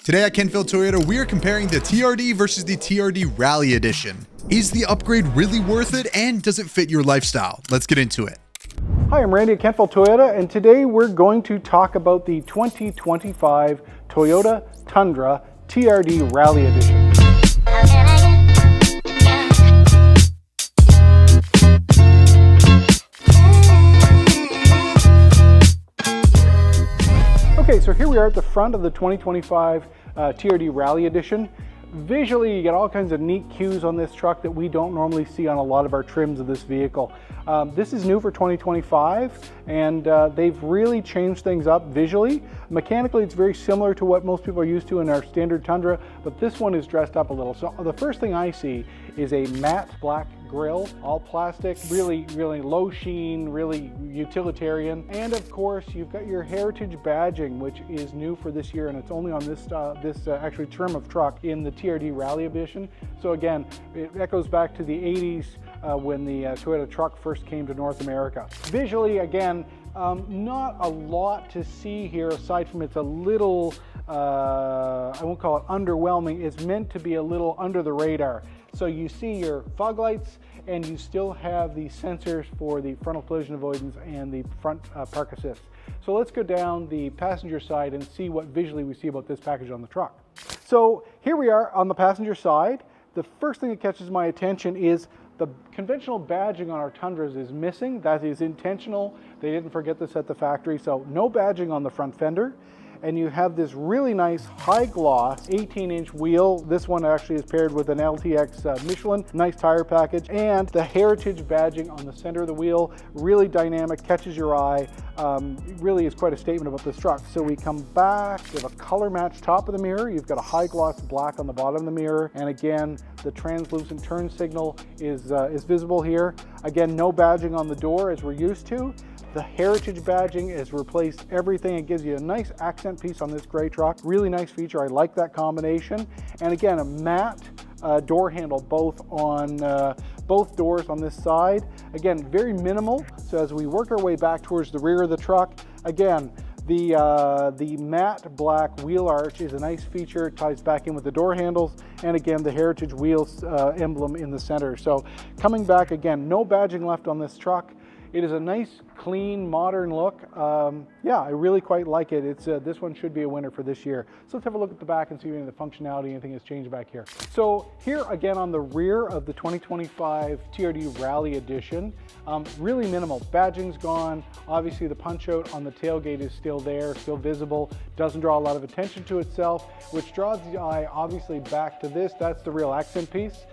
Today at Kentville Toyota, we are comparing the TRD versus the TRD Rally Edition. Is the upgrade really worth it, and does it fit your lifestyle? Let's get into it. Hi, I'm Randy at Kentville Toyota, and today we're going to talk about the 2025 Toyota Tundra TRD Rally Edition. Okay, so here we are at the front of the 2025 TRD Rally Edition. Visually, you get all kinds of neat cues on this truck that we don't normally see on a lot of our trims of this vehicle. This is new for 2025, and they've really changed things up visually. Mechanically, it's very similar to what most people are used to in our standard Tundra, but this one is dressed up a little. So the first thing I see is a matte black grille, all plastic, really low sheen, really utilitarian. And of course, you've got your heritage badging, which is new for this year, and it's only on this actually trim of truck in the TRD Rally Edition. So again, it echoes back to the 80s when the Toyota truck first came to North America. Visually, again, not a lot to see here aside from it's a little, I won't call it underwhelming, it's meant to be a little under the radar. So you see your fog lights, and you still have the sensors for the frontal collision avoidance and the front park assist. So let's go down the passenger side and see what visually we see about this package on the truck. So here we are on the passenger side. The first thing that catches my attention is the conventional badging on our Tundras is missing. That is intentional. They didn't forget this at the factory, so no badging on the front fender. And you have this really nice high gloss 18-inch wheel. This one actually is paired with an LTX Michelin, nice tire package, and the heritage badging on the center of the wheel, really dynamic, catches your eye, really is quite a statement about this truck. So we come back, we have a color match top of the mirror, you've got a high gloss black on the bottom of the mirror, and again, the translucent turn signal is visible here. Again, no badging on the door as we're used to. The heritage badging has replaced everything. It gives you a nice accent piece on this gray truck. Really nice feature. I like that combination. And again, a matte door handle both on both doors on this side. Again, very minimal. So as we work our way back towards the rear of the truck, again, the matte black wheel arch is a nice feature. It ties back in with the door handles, and again, the heritage wheels emblem in the center. So coming back again, no badging left on this truck. It is a nice, clean, modern look. Yeah, I really quite like it. It's this one should be a winner for this year. So let's have a look at the back and see if any of the functionality, anything has changed back here. So here again on the rear of the 2025 TRD Rally Edition, really minimal. Badging's gone. Obviously the punch out on the tailgate is still there, still visible. Doesn't draw a lot of attention to itself, which draws the eye obviously back to this. That's the real accent piece.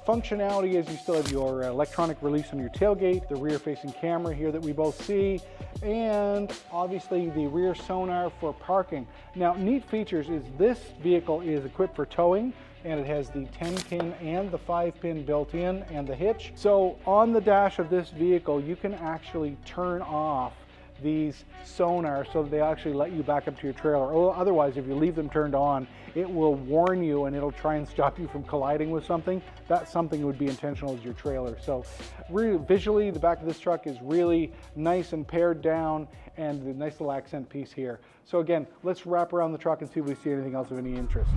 Functionality is you still have your electronic release on your tailgate, the rear-facing camera here that we both see, and obviously the rear sonar for parking. Now, neat features is this vehicle is equipped for towing, and it has the 10-pin and the 5-pin built in, and the hitch. So on the dash of this vehicle, you can actually turn off these sonar so that they actually let you back up to your trailer. Or otherwise, if you leave them turned on, it will warn you and it'll try and stop you from colliding with something. That something would be intentional as your trailer. So really visually, the back of this truck is really nice and pared down, and the nice little accent piece here. So again, let's wrap around the truck and see if we see anything else of any interest.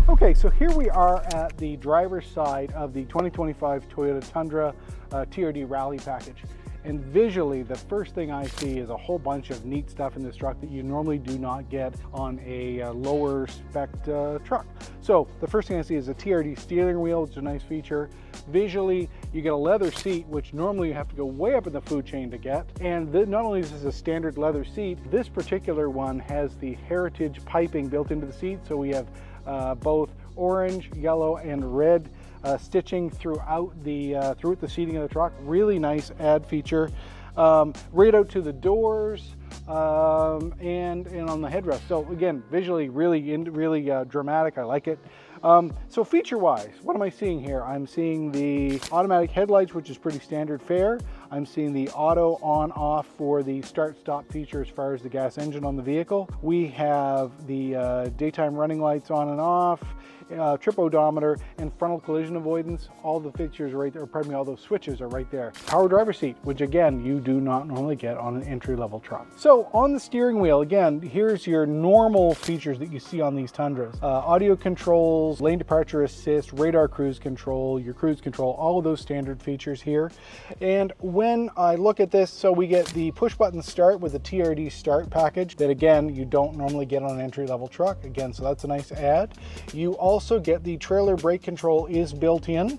Okay, so here we are at the driver's side of the 2025 Toyota Tundra TRD Rally package. And visually, the first thing I see is a whole bunch of neat stuff in this truck that you normally do not get on a lower spec truck. So the first thing I see is a TRD steering wheel, which is a nice feature. Visually, you get a leather seat, which normally you have to go way up in the food chain to get. And not only is this a standard leather seat, this particular one has the heritage piping built into the seat. So we have both orange, yellow, and red stitching throughout the seating of the truck. Really nice add feature. Right out to the doors and on the headrest. So again, visually really dramatic. I like it. So feature-wise, what am I seeing here? I'm seeing the automatic headlights, which is pretty standard fare. I'm seeing the auto on-off for the start-stop feature as far as the gas engine on the vehicle. We have the daytime running lights on and off, trip odometer, and frontal collision avoidance. All the features are right there, pardon me, all those switches are right there. Power driver seat, which again, you do not normally get on an entry-level truck. So on the steering wheel, again, here's your normal features that you see on these Tundras. Audio controls, lane departure assist, radar cruise control, your cruise control, all of those standard features here. And when I look at this, so we get the push button start with the TRD start package that again, you don't normally get on an entry-level truck. Again, so that's a nice add. You also get the trailer brake control is built in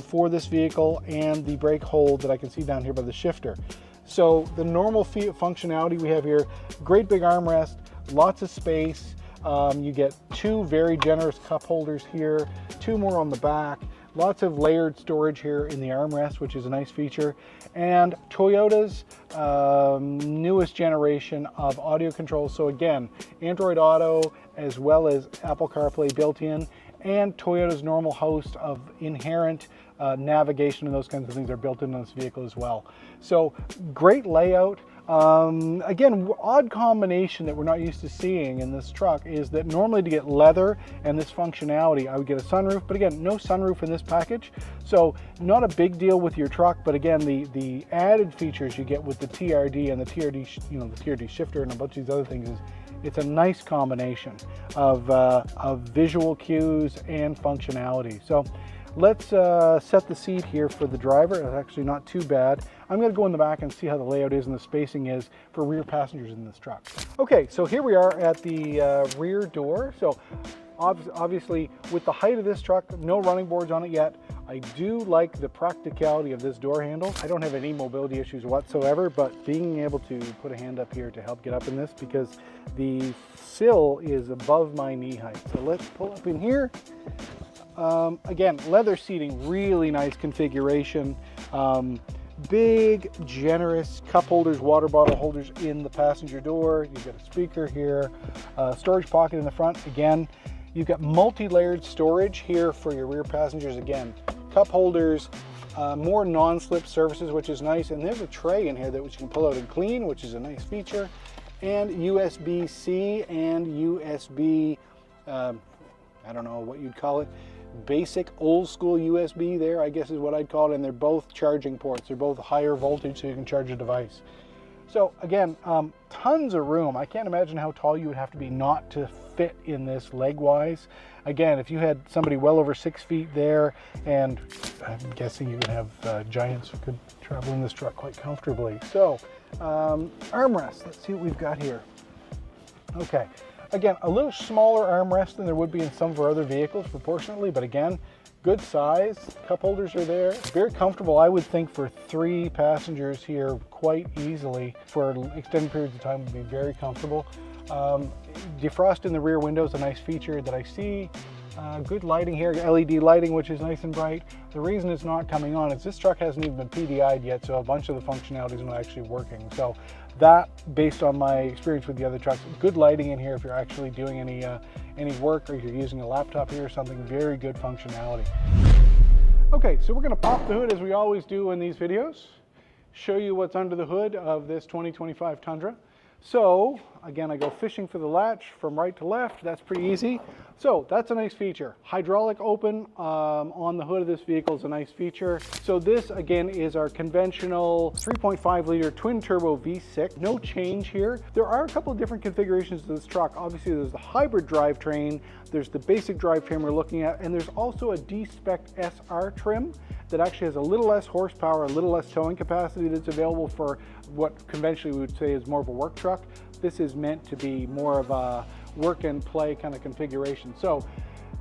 for this vehicle, and the brake hold that I can see down here by the shifter. So the normal functionality we have here, great big armrest, lots of space. You get two very generous cup holders here, two more on the back, lots of layered storage here in the armrest, which is a nice feature. And Toyota's newest generation of audio controls. So again, Android Auto as well as Apple CarPlay built in, and Toyota's normal host of inherent navigation and those kinds of things are built into this vehicle as well. So great layout. Again, odd combination that we're not used to seeing in this truck is that normally to get leather and this functionality, I would get a sunroof, but again, no sunroof in this package. So not a big deal with your truck, but again, the added features you get with the TRD and the TRD, the TRD shifter and a bunch of these other things is it's a nice combination of visual cues and functionality. So let's set the seat here for the driver. It's actually not too bad. I'm going to go in the back and see how the layout is and the spacing is for rear passengers in this truck. Okay, so here we are at the rear door. So obviously with the height of this truck, no running boards on it yet. I do like the practicality of this door handle. I don't have any mobility issues whatsoever, but being able to put a hand up here to help get up in this because the sill is above my knee height. So let's pull up in here. Again, leather seating, really nice configuration. Big, generous cup holders, water bottle holders in the passenger door. You've got a speaker here, storage pocket in the front. Again, you've got multi-layered storage here for your rear passengers. Again, cup holders, more non-slip surfaces, which is nice. And there's a tray in here that which you can pull out and clean, which is a nice feature. And USB-C and USB, I don't know what you'd call it, basic old school USB there, I guess is what I'd call it, and they're both charging ports. They're both higher voltage so you can charge a device. So again, tons of room. I can't imagine how tall you would have to be not to fit in this leg-wise. Again, if you had somebody well over 6 feet there, and I'm guessing you can have giants who could travel in this truck quite comfortably. So armrest, let's see what we've got here. Okay. Again, a little smaller armrest than there would be in some of our other vehicles proportionately, but again, good size. Cup holders are there. Very comfortable, I would think, for 3 passengers here quite easily for extended periods of time would be very comfortable. Defrost in the rear window is a nice feature that I see. Good lighting here, LED lighting, which is nice and bright. The reason it's not coming on is this truck hasn't even been PDI'd yet, so a bunch of the functionality is not actually working. So that, based on my experience with the other trucks, good lighting in here if you're actually doing any work or you're using a laptop here or something, very good functionality. Okay, so we're going to pop the hood as we always do in these videos, show you what's under the hood of this 2025 Tundra. So again, I go fishing for the latch from right to left. That's pretty easy. So that's a nice feature. Hydraulic open on the hood of this vehicle is a nice feature. So this again is our conventional 3.5 liter twin turbo V6. No change here. There are a couple of different configurations to this truck. Obviously there's the hybrid drivetrain, there's the basic drivetrain we're looking at, and there's also a D-Spec SR trim that actually has a little less horsepower, a little less towing capacity that's available for what conventionally we would say is more of a work truck. This is meant to be more of a work and play kind of configuration. So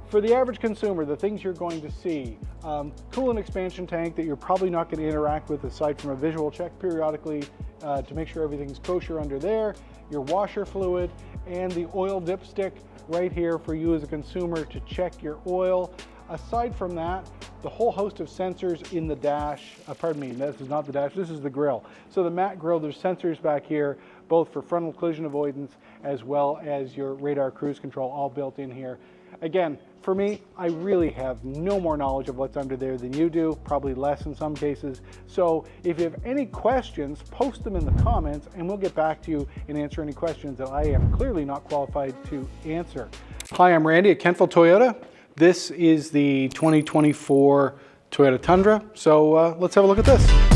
for the average consumer, the things you're going to see, coolant expansion tank that you're probably not going to interact with aside from a visual check periodically to make sure everything's kosher under there, your washer fluid, and the oil dipstick right here for you as a consumer to check your oil. Aside from that, the whole host of sensors in the dash. Pardon me, this is not the dash, this is the grille. So the matte grille, there's sensors back here, both for frontal collision avoidance as well as your radar cruise control, all built in here. Again, for me, I really have no more knowledge of what's under there than you do, probably less in some cases. So if you have any questions, post them in the comments and we'll get back to you and answer any questions that I am clearly not qualified to answer. Hi, I'm Randy at Kentville Toyota. This is the 2024 Toyota Tundra. So let's have a look at this.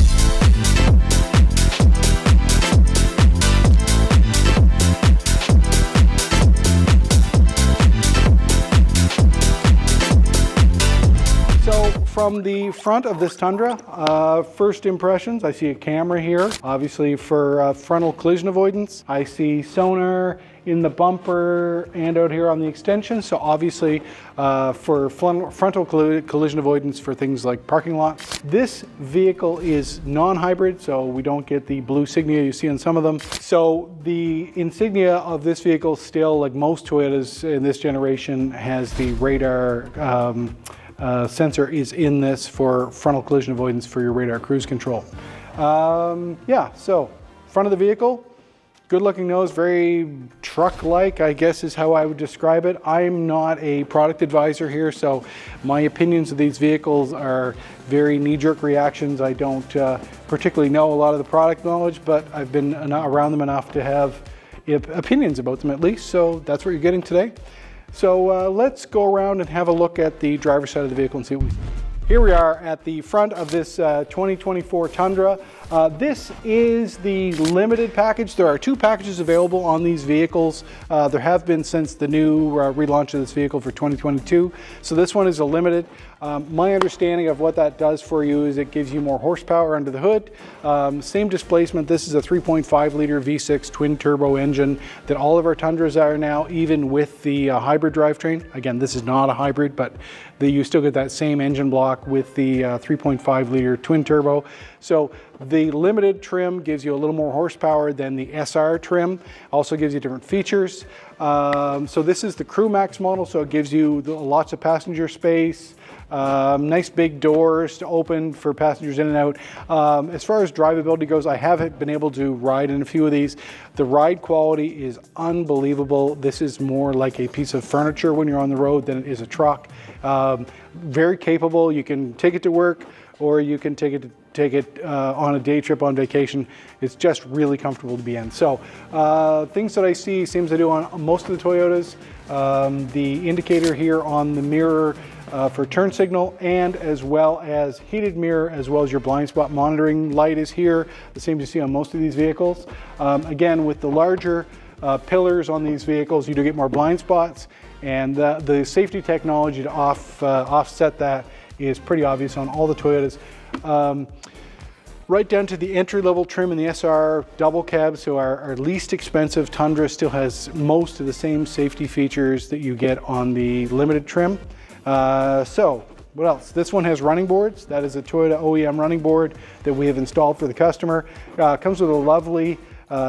From the front of this Tundra, first impressions, I see a camera here, obviously for frontal collision avoidance. I see sonar in the bumper and out here on the extension, so obviously for frontal collision avoidance for things like parking lots. This vehicle is non-hybrid, so we don't get the blue insignia you see on some of them. So the insignia of this vehicle still, like most Toyotas in this generation, has the radar sensor is in this for frontal collision avoidance for your radar cruise control. Yeah, so front of the vehicle, good looking nose, very truck-like, I guess is how I would describe it. I'm not a product advisor here, so my opinions of these vehicles are very knee-jerk reactions. I don't particularly know a lot of the product knowledge, but I've been around them enough to have opinions about them at least, so that's what you're getting today. So let's go around and have a look at the driver's side of the vehicle and see what we see. Here we are at the front of this 2024 Tundra. This is the limited package. There are two packages available on these vehicles. There have been since the new relaunch of this vehicle for 2022. So this one is a limited. My understanding of what that does for you is it gives you more horsepower under the hood. Same displacement. This is a 3.5 liter V6 twin turbo engine that all of our Tundras are now, even with the hybrid drivetrain. Again, this is not a hybrid, but you still get that same engine block with the 3.5 liter twin turbo. So the limited trim gives you a little more horsepower than the SR trim. Also gives you different features. So this is the Crew Max model, so it gives you lots of passenger space. Nice big doors to open for passengers in and out. As far as drivability goes, I haven't been able to ride in a few of these. The ride quality is unbelievable. This is more like a piece of furniture when you're on the road than it is a truck. Very capable. You can take it to work, or you can take it on a day trip on vacation. It's just really comfortable to be in. So things that I see, seems I do on most of the Toyotas. The indicator here on the mirror for turn signal, and as well as heated mirror, as well as your blind spot monitoring light is here, the same you see on most of these vehicles. Again, with the larger pillars on these vehicles, you do get more blind spots, and the safety technology to offset that is pretty obvious on all the Toyotas. Right down to the entry-level trim in the SR double cab, so our least expensive Tundra still has most of the same safety features that you get on the limited trim. So what else? This one has running boards. That is a Toyota OEM running board that we have installed for the customer. Comes with a lovely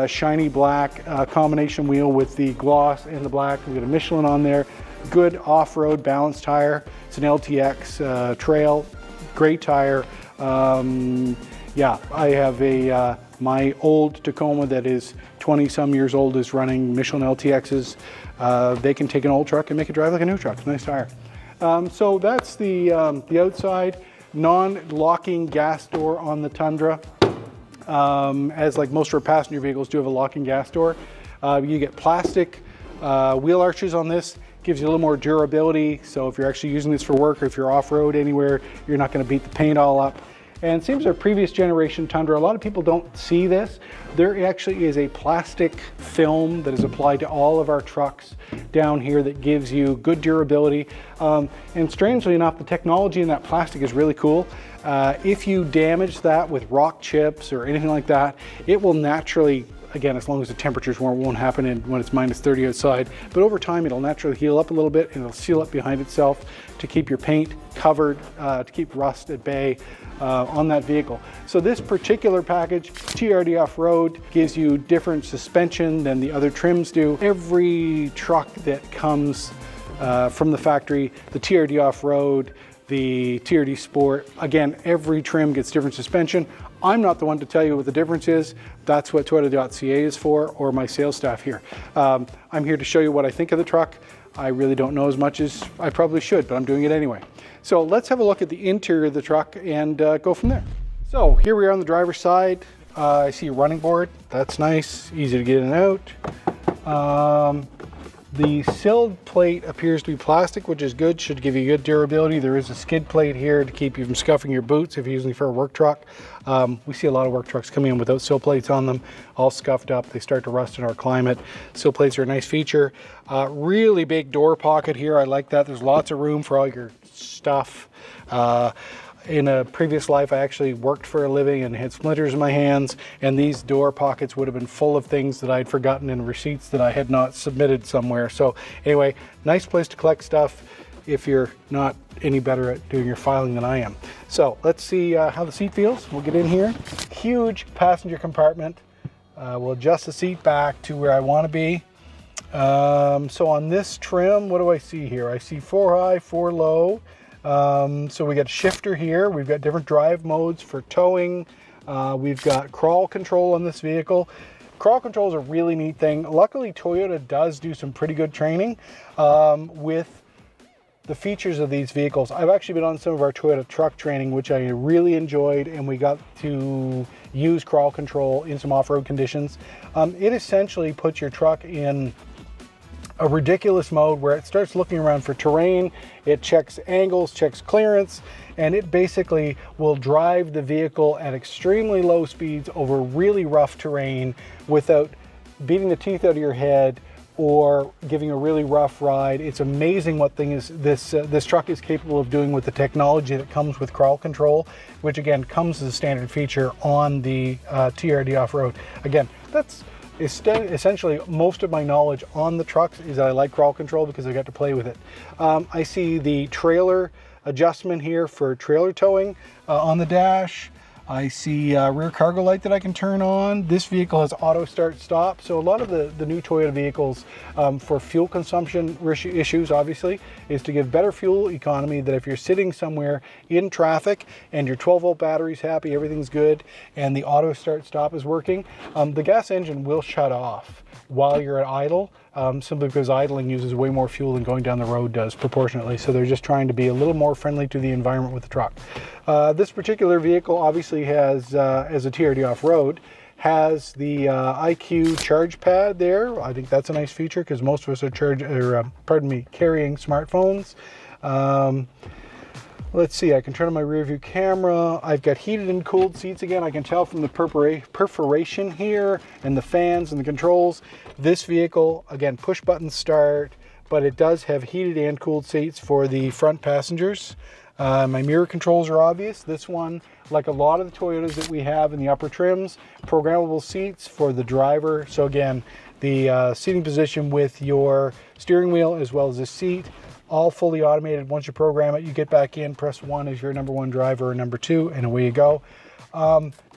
shiny black combination wheel with the gloss and the black. We've got a Michelin on there. Good off-road balance tire. It's an LTX trail, great tire. Yeah, I have my old Tacoma that is 20-some years old is running Michelin LTXs. They can take an old truck and make it drive like a new truck. It's a nice tire. So that's the outside. Non-locking gas door on the Tundra. As like most of our passenger vehicles do have a locking gas door. You get plastic wheel arches on this. Gives you a little more durability. So if you're actually using this for work, or if you're off-road anywhere, you're not going to beat the paint all up. And it seems our previous generation Tundra, a lot of people don't see this. There actually is a plastic film that is applied to all of our trucks down here that gives you good durability. And strangely enough, the technology in that plastic is really cool. If you damage that with rock chips or anything like that, it will naturally, again, as long as the temperatures won't happen when it's minus 30 outside, but over time it'll naturally heal up a little bit and it'll seal up behind itself to keep your paint covered, to keep rust at bay on that vehicle. So this particular package, TRD Off-Road, gives you different suspension than the other trims do. Every truck that comes from the factory, the TRD Off-Road the TRD Sport. Again, every trim gets different suspension. I'm not the one to tell you what the difference is. That's what Toyota.ca is for, or my sales staff here. I'm here to show you what I think of the truck. I really don't know as much as I probably should, but I'm doing it anyway. So let's have a look at the interior of the truck and go from there. So here we are on the driver's side. I see a running board. That's nice, easy to get in and out. The sill plate appears to be plastic, which is good, should give you good durability. There is a skid plate here to keep you from scuffing your boots if you're using it for a work truck. We see a lot of work trucks coming in without sill plates on them, all scuffed up. They start to rust in our climate. Sill plates are a nice feature. Really big door pocket here. I like that. There's lots of room for all your stuff. In a previous life, I actually worked for a living and had splinters in my hands, and these door pockets would have been full of things that I'd forgotten and receipts that I had not submitted somewhere. So anyway, nice place to collect stuff if you're not any better at doing your filing than I am. So let's see how the seat feels. We'll get in here. Huge passenger compartment. We'll adjust the seat back to where I want to be. So on this trim, what do I see here? I see 4 high, 4 low. So we got shifter here. We've got different drive modes for towing. We've got crawl control on this vehicle. Crawl control is a really neat thing. Luckily, Toyota does do some pretty good training with the features of these vehicles. I've actually been on some of our Toyota truck training, which I really enjoyed, and we got to use crawl control in some off-road conditions. It essentially puts your truck in a ridiculous mode where it starts looking around for terrain, it checks angles, checks clearance, and it basically will drive the vehicle at extremely low speeds over really rough terrain without beating the teeth out of your head or giving a really rough ride. It's amazing what this truck is capable of doing with the technology that comes with crawl control, which again comes as a standard feature on the TRD off-road. Again, that's essentially most of my knowledge on the trucks is that I like crawl control because I got to play with it. I see the trailer adjustment here for trailer towing on the dash. I see rear cargo light that I can turn on. This vehicle has auto start stop. So a lot of the new Toyota vehicles for fuel consumption issues, obviously, is to give better fuel economy, that if you're sitting somewhere in traffic and your 12-volt battery's happy, everything's good, and the auto start stop is working, the gas engine will shut off while you're at idle, simply because idling uses way more fuel than going down the road does proportionately. So they're just trying to be a little more friendly to the environment with the truck. This particular vehicle obviously has, as a TRD off-road, has the IQ charge pad there. I think that's a nice feature because most of us are carrying smartphones. Let's see, I can turn on my rear view camera. I've got heated and cooled seats again. I can tell from the perforation here and the fans and the controls. This vehicle, again, push button start, but it does have heated and cooled seats for the front passengers. My mirror controls are obvious. This one, like a lot of the Toyotas that we have in the upper trims, programmable seats for the driver. So again, the seating position with your steering wheel as well as the seat, all fully automated. Once you program it, you get back in, press 1 as your number 1 driver or number 2, and away you go.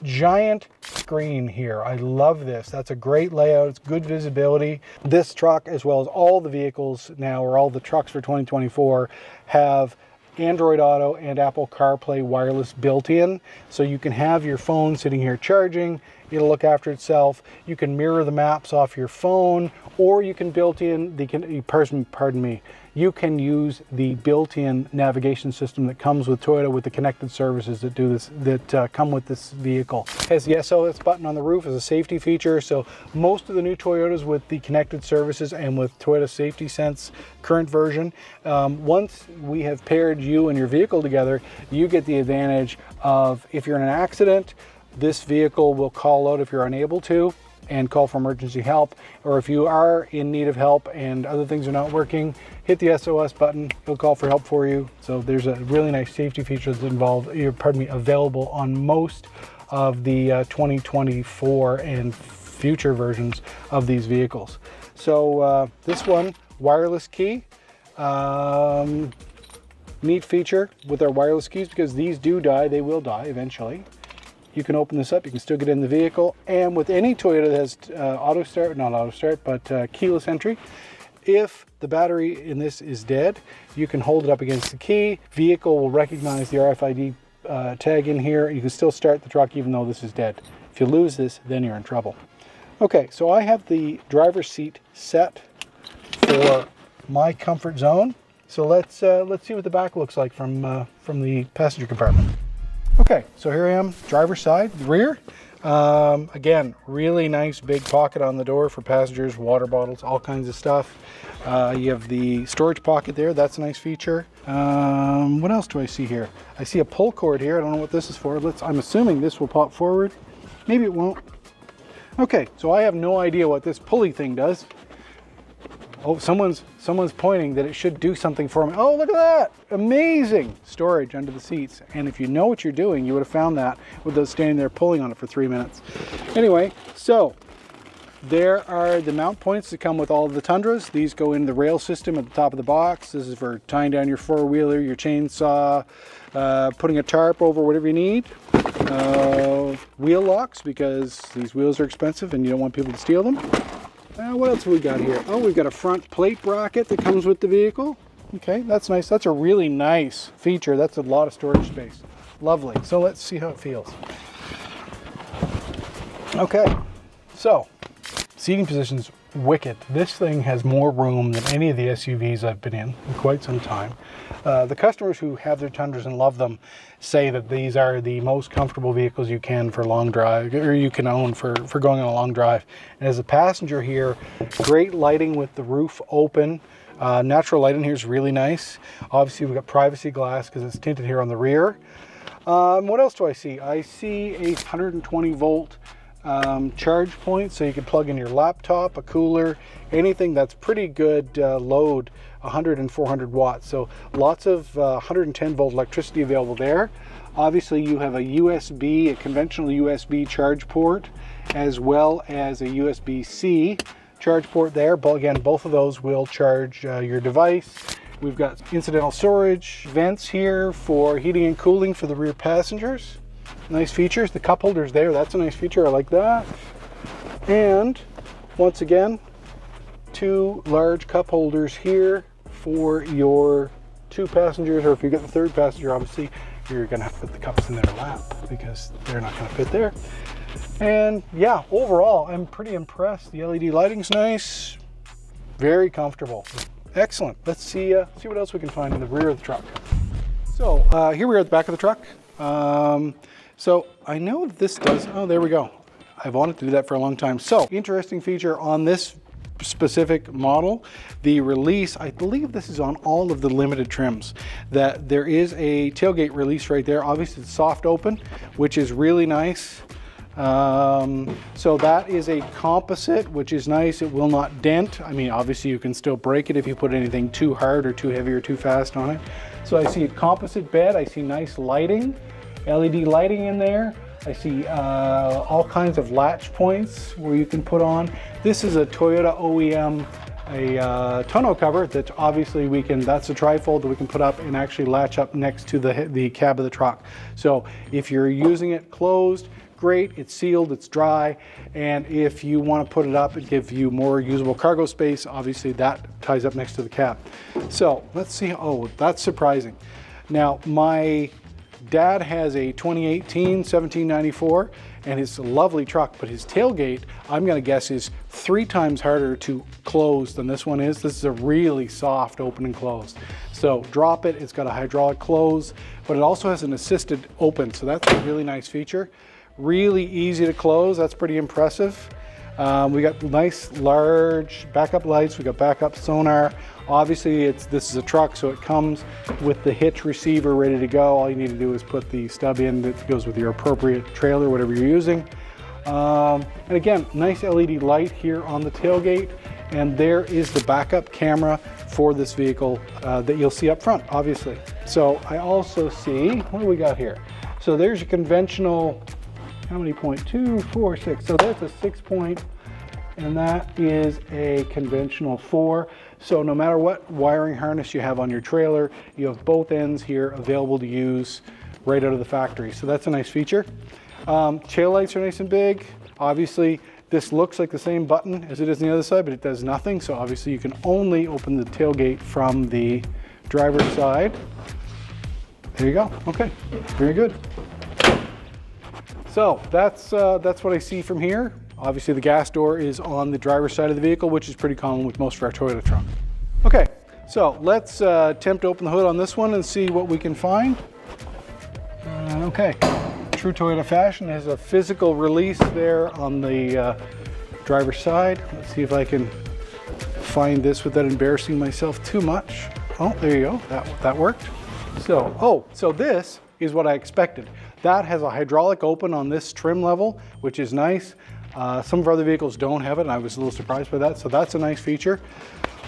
Giant screen here. I love this. That's a great layout. It's good visibility. This truck, as well as all the vehicles now, or all the trucks for 2024, have Android Auto and Apple CarPlay wireless built in. So you can have your phone sitting here charging. It'll look after itself. You can mirror the maps off your phone, or you can you can use the built-in navigation system that comes with Toyota with the connected services that do this, that come with this vehicle. It has the SOS button on the roof as a safety feature. So most of the new Toyotas with the connected services and with Toyota Safety Sense current version, once we have paired you and your vehicle together, you get the advantage of, if you're in an accident, this vehicle will call out if you're unable to and call for emergency help, or if you are in need of help and other things are not working, hit the SOS button, it'll call for help for you. So there's a really nice safety feature that's available on most of the 2024 and future versions of these vehicles. So this one, wireless key, neat feature with our wireless keys, because these do die, they will die eventually. You can open this up, you can still get in the vehicle, and with any Toyota that has keyless entry, if the battery in this is dead, you can hold it up against the key. Vehicle will recognize the RFID tag in here. You can still start the truck even though this is dead. If you lose this, then you're in trouble. Okay, so I have the driver's seat set for my comfort zone. So let's see what the back looks like from the passenger compartment. Okay, so here I am, driver's side, the rear. Again, really nice big pocket on the door for passengers, water bottles, all kinds of stuff. You have the storage pocket there. That's a nice feature. What else do I see here? I see a pull cord here. I don't know what this is for. I'm assuming this will pop forward. Maybe it won't. Okay, so I have no idea what this pulley thing does. Oh, someone's pointing that it should do something for me. Oh, look at that! Amazing storage under the seats. And if you know what you're doing, you would have found that without standing there pulling on it for 3 minutes. Anyway, so there are the mount points that come with all of the Tundras. These go in the rail system at the top of the box. This is for tying down your four-wheeler, your chainsaw, putting a tarp over, whatever you need. Wheel locks, because these wheels are expensive and you don't want people to steal them. What else have we got here? Oh, we've got a front plate bracket that comes with the vehicle. Okay, that's nice. That's a really nice feature. That's a lot of storage space. Lovely. So let's see how it feels. Okay, so seating position's wicked. This thing has more room than any of the SUVs I've been in quite some time. The customers who have their Tundras and love them say that these are the most comfortable vehicles you can for long drive, or you can own for going on a long drive. And as a passenger here, great lighting with the roof open. Natural light in here is really nice. Obviously we've got privacy glass because it's tinted here on the rear. What else do I see? I see a 120 volt charge point, so you can plug in your laptop, a cooler, anything that's pretty good load, 100 and 400 watts. So lots of 110 volt electricity available there. Obviously you have a USB, a conventional USB charge port, as well as a USB-C charge port there. But again, both of those will charge your device. We've got incidental storage vents here for heating and cooling for the rear passengers. Nice features. The cup holders there, that's a nice feature. I like that. And once again, two large cup holders here for your two passengers, or if you get the third passenger, obviously you're gonna have to put the cups in their lap because they're not gonna fit there. And yeah, overall, I'm pretty impressed. The LED lighting's nice, very comfortable. Excellent. Let's see what else we can find in the rear of the truck. So here we are at the back of the truck. So I know this does, oh, there we go. I've wanted to do that for a long time. So interesting feature on this specific model, the release, I believe this is on all of the limited trims, that there is a tailgate release right there. Obviously it's soft open, which is really nice. So that is a composite, which is nice. It will not dent. I mean, obviously you can still break it if you put anything too hard or too heavy or too fast on it. So I see a composite bed. I see nice lighting, LED lighting in there. I see all kinds of latch points where you can put on. This is a Toyota OEM, a tonneau cover that obviously that's a trifold that we can put up and actually latch up next to the cab of the truck. So if you're using it closed, great, it's sealed, it's dry, and if you want to put it up and give you more usable cargo space, obviously that ties up next to the cab. So let's see, oh, that's surprising. Now my dad has a 2018 1794 and it's a lovely truck, but his tailgate, I'm gonna guess, is 3 times harder to close than this one is. This is a really soft open and close. So drop it, it's got a hydraulic close, but it also has an assisted open, so that's a really nice feature. Really easy to close, that's pretty impressive. We got nice large backup lights, we got backup sonar. Obviously this is a truck, so it comes with the hitch receiver ready to go. All you need to do is put the stub in that goes with your appropriate trailer, whatever you're using. And again, nice LED light here on the tailgate, and there is the backup camera for this vehicle that you'll see up front, obviously. So I also see, what do we got here? So there's your conventional, how many point? 2, 4, 6. So that's a 6 point, and that is a conventional 4. So no matter what wiring harness you have on your trailer, you have both ends here available to use right out of the factory. So that's a nice feature. Tail lights are nice and big. Obviously This looks like the same button as it is on the other side, but it does nothing. So obviously you can only open the tailgate from the driver's side. There you go. Okay, very good. So that's what I see from here. Obviously the gas door is on the driver's side of the vehicle, which is pretty common with most of our Toyota truck. Okay, so let's attempt to open the hood on this one and see what we can find. Okay, true Toyota fashion, there's a physical release there on the driver's side. Let's see if I can find this without embarrassing myself too much. Oh, there you go, that worked. So this is what I expected. That has a hydraulic open on this trim level, which is nice. Some of our other vehicles don't have it, and I was a little surprised by that, so that's a nice feature.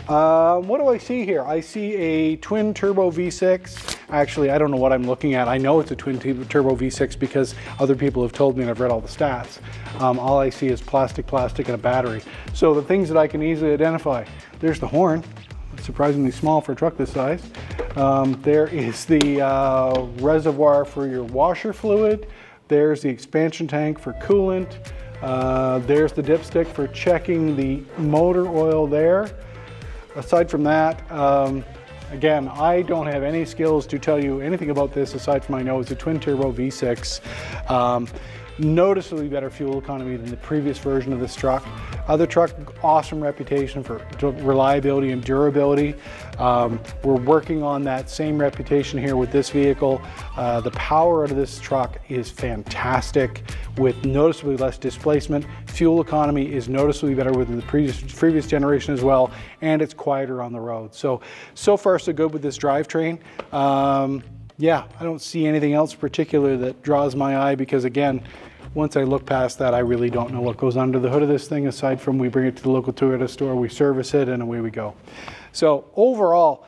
What do I see here? I see a twin turbo V6. Actually, I don't know what I'm looking at. I know it's a twin turbo V6 because other people have told me and I've read all the stats. All I see is plastic, and a battery. So the things that I can easily identify, there's the horn. Surprisingly small for a truck this size. There is the reservoir for your washer fluid. There's the expansion tank for coolant. There's the dipstick for checking the motor oil there. Aside from that, again, I don't have any skills to tell you anything about this aside from I know it's a twin turbo V6. Noticeably better fuel economy than the previous version of this truck. Other truck, awesome reputation for reliability and durability. We're working on that same reputation here with this vehicle. The power out of this truck is fantastic with noticeably less displacement. Fuel economy is noticeably better within the previous generation as well, and it's quieter on the road. So far so good with this drivetrain. Yeah, I don't see anything else particular that draws my eye because again, once I look past that, I really don't know what goes under the hood of this thing aside from we bring it to the local Toyota store, we service it, and away we go. So overall,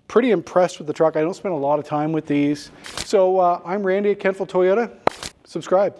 pretty impressed with the truck. I don't spend a lot of time with these. So I'm Randy at Kentville Toyota. Subscribe.